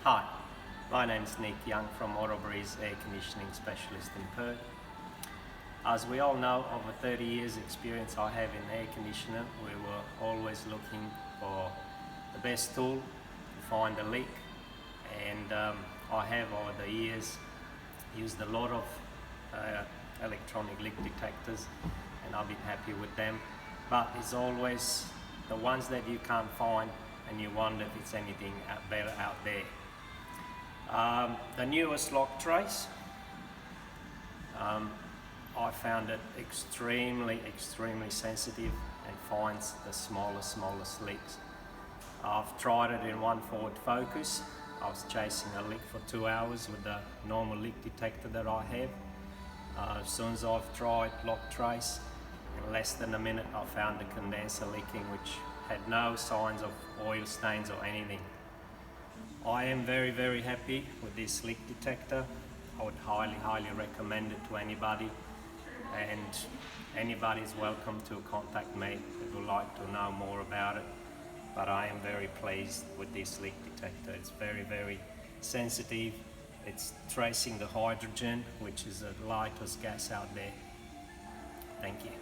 Hi, my name is Nick Young from Waterbury's Air Conditioning Specialist in Perth. As we all know, over 30 years experience I have in air conditioner, we were always looking for the best tool to find a leak, and I have over the years used a lot of electronic leak detectors, and I've been happy with them, but it's always the ones that you can't find and you wonder if it's anything better out there. The newest Loktracer, I found it extremely sensitive and finds the smallest leaks. I've tried it in one Ford Focus. I was chasing a leak for 2 hours with the normal leak detector that I have. As soon as I've tried Loktracer, in less than a minute I found the condenser leaking, which had no signs of oil stains or anything. I am very happy with this leak detector. I would highly recommend it to anybody, and anybody is welcome to contact me if would like to know more about it. But I am very pleased with this leak detector. It's very sensitive. It's tracing the hydrogen, which is the lightest gas out there. Thank you.